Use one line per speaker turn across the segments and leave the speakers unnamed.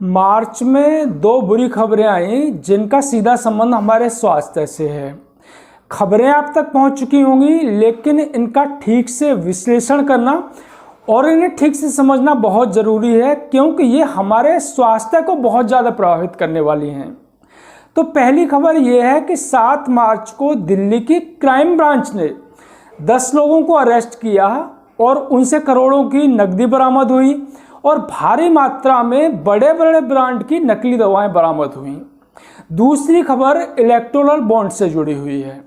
मार्च में दो बुरी खबरें आई जिनका सीधा संबंध हमारे स्वास्थ्य से है। खबरें आप तक पहुंच चुकी होंगी, लेकिन इनका ठीक से विश्लेषण करना और इन्हें ठीक से समझना बहुत ज़रूरी है, क्योंकि ये हमारे स्वास्थ्य को बहुत ज़्यादा प्रभावित करने वाली हैं। तो पहली खबर ये है कि 7 मार्च को दिल्ली की क्राइम ब्रांच ने 10 लोगों को अरेस्ट किया और उनसे करोड़ों की नकदी बरामद हुई और भारी मात्रा में बड़े बड़े ब्रांड की नकली दवाएं बरामद हुई। दूसरी खबर इलेक्टोरल बॉन्ड से जुड़ी हुई है।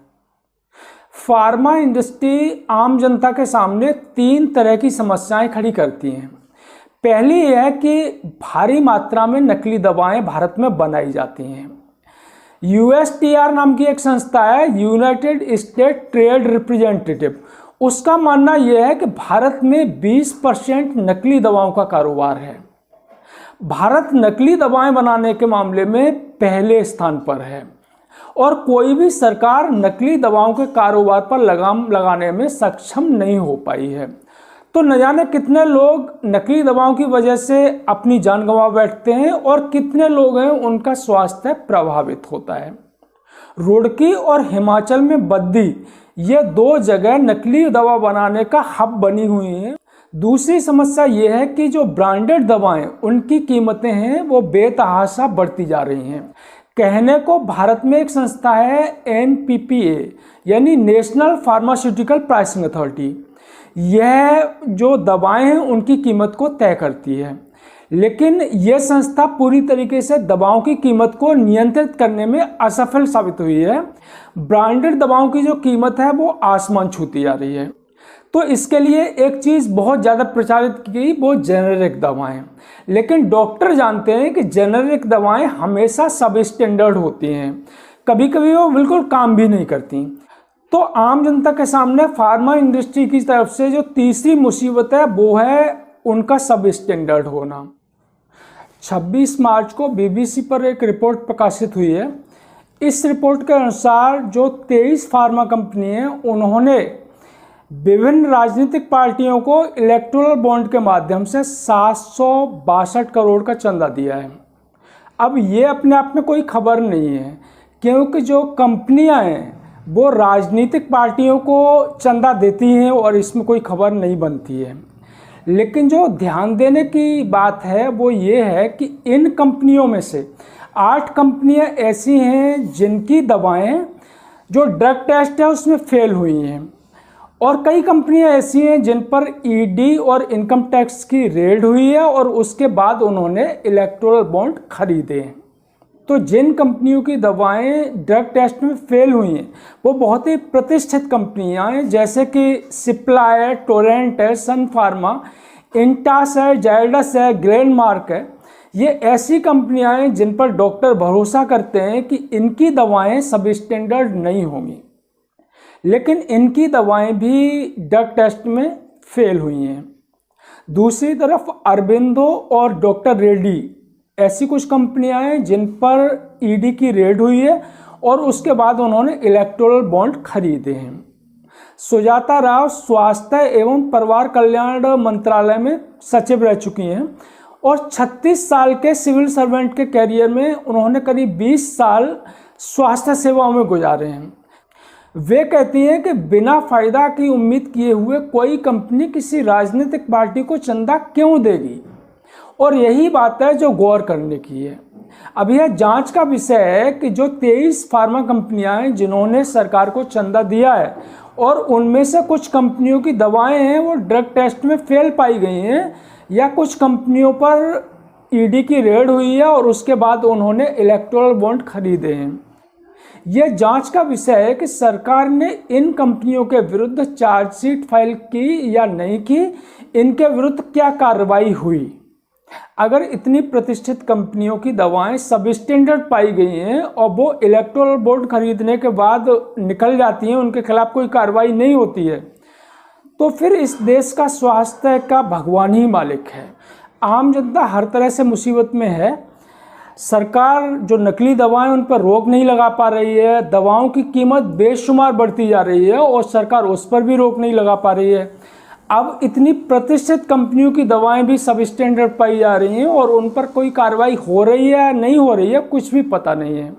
फार्मा इंडस्ट्री आम जनता के सामने 3 तरह की समस्याएं खड़ी करती हैं। पहली यह है कि भारी मात्रा में नकली दवाएं भारत में बनाई जाती हैं। USTR नाम की एक संस्था है, यूनाइटेड स्टेट ट्रेड रिप्रेजेंटेटिव, उसका मानना यह है कि भारत में 20% नकली दवाओं का कारोबार है। भारत नकली दवाएं बनाने के मामले में पहले स्थान पर है और कोई भी सरकार नकली दवाओं के कारोबार पर लगाम लगाने में सक्षम नहीं हो पाई है। तो न जाने कितने लोग नकली दवाओं की वजह से अपनी जान गंवा बैठते हैं और कितने लोग हैं उनका स्वास्थ्य प्रभावित होता है। रुड़की और हिमाचल में बद्दी, ये 2 जगह नकली दवा बनाने का हब बनी हुई हैं। दूसरी समस्या ये है कि जो ब्रांडेड दवाएं उनकी कीमतें हैं वो बेतहाशा बढ़ती जा रही हैं। कहने को भारत में एक संस्था है NPPA यानी नेशनल फार्मास्यूटिकल प्राइसिंग अथॉरिटी, यह जो दवाएं हैं उनकी कीमत को तय करती है, लेकिन यह संस्था पूरी तरीके से दवाओं की कीमत को नियंत्रित करने में असफल साबित हुई है। ब्रांडेड दवाओं की जो कीमत है वो आसमान छूती जा रही है। तो इसके लिए एक चीज़ बहुत ज़्यादा प्रचारित की गई, वो जेनेरिक दवाएं, लेकिन डॉक्टर जानते हैं कि जेनेरिक दवाएं हमेशा सब स्टैंडर्ड होती हैं, कभी कभी वो बिल्कुल काम भी नहीं करती। तो आम जनता के सामने फार्मा इंडस्ट्री की तरफ से जो तीसरी मुसीबत है वो है उनका सब स्टैंडर्ड होना। 26 मार्च को BBC पर एक रिपोर्ट प्रकाशित हुई है। इस रिपोर्ट के अनुसार जो 23 फार्मा कंपनी हैं उन्होंने विभिन्न राजनीतिक पार्टियों को इलेक्टोरल बॉन्ड के माध्यम से 762 करोड़ का चंदा दिया है। अब ये अपने आप में कोई खबर नहीं है, क्योंकि जो कंपनियां हैं वो राजनीतिक पार्टियों को चंदा देती हैं और इसमें कोई खबर नहीं बनती है। लेकिन जो ध्यान देने की बात है वो ये है कि इन कंपनियों में से 8 कंपनियां ऐसी हैं जिनकी दवाएं जो ड्रग टेस्ट है उसमें फेल हुई हैं, और कई कंपनियां ऐसी हैं जिन पर ED और इनकम टैक्स की रेड हुई है और उसके बाद उन्होंने इलेक्टोरल बॉन्ड खरीदे हैं। तो जिन कंपनियों की दवाएं ड्रग टेस्ट में फेल हुई हैं वो बहुत ही प्रतिष्ठित कंपनियां हैं, जैसे कि सिप्ला है, टोरेंट है, सन फार्मा, इंटास है, जायडस है, ग्लेनमार्क है। ये ऐसी कंपनियां हैं जिन पर डॉक्टर भरोसा करते हैं कि इनकी दवाएं सब स्टैंडर्ड नहीं होंगी, लेकिन इनकी दवाएं भी ड्रग टेस्ट में फेल हुई हैं। दूसरी तरफ अरबिंदो और डॉक्टर रेड्डी ऐसी कुछ कंपनियां हैं जिन पर ED की रेड हुई है और उसके बाद उन्होंने इलेक्टोरल बॉन्ड खरीदे हैं। सुजाता राव स्वास्थ्य एवं परिवार कल्याण मंत्रालय में सचिव रह चुकी हैं और 36 साल के सिविल सर्वेंट के कैरियर में उन्होंने करीब 20 साल स्वास्थ्य सेवाओं में गुजारे हैं। वे कहती हैं कि बिना फायदा की उम्मीद किए हुए कोई कंपनी किसी राजनीतिक पार्टी को चंदा क्यों देगी, और यही बात है जो गौर करने की है। अब यह जांच का विषय है कि जो 23 फार्मा कंपनियां हैं जिन्होंने सरकार को चंदा दिया है और उनमें से कुछ कंपनियों की दवाएं हैं वो ड्रग टेस्ट में फेल पाई गई हैं, या कुछ कंपनियों पर ED की रेड हुई है और उसके बाद उन्होंने इलेक्टोरल बॉन्ड खरीदे हैं। यह जांच का विषय है कि सरकार ने इन कंपनियों के विरुद्ध चार्जशीट फाइल की या नहीं की, इनके विरुद्ध क्या कार्रवाई हुई। अगर इतनी प्रतिष्ठित कंपनियों की दवाएं सब स्टैंडर्ड पाई गई हैं और वो इलेक्टोरल बॉन्ड खरीदने के बाद निकल जाती हैं, उनके खिलाफ कोई कार्रवाई नहीं होती है, तो फिर इस देश का स्वास्थ्य का भगवान ही मालिक है। आम जनता हर तरह से मुसीबत में है। सरकार जो नकली दवाएं उन पर रोक नहीं लगा पा रही है, दवाओं की कीमत बेशुमार बढ़ती जा रही है और सरकार उस पर भी रोक नहीं लगा पा रही है। अब इतनी प्रतिष्ठित कंपनियों की दवाएं भी सब स्टैंडर्ड पाई जा रही हैं और उन पर कोई कार्रवाई हो रही है या नहीं हो रही है कुछ भी पता नहीं है।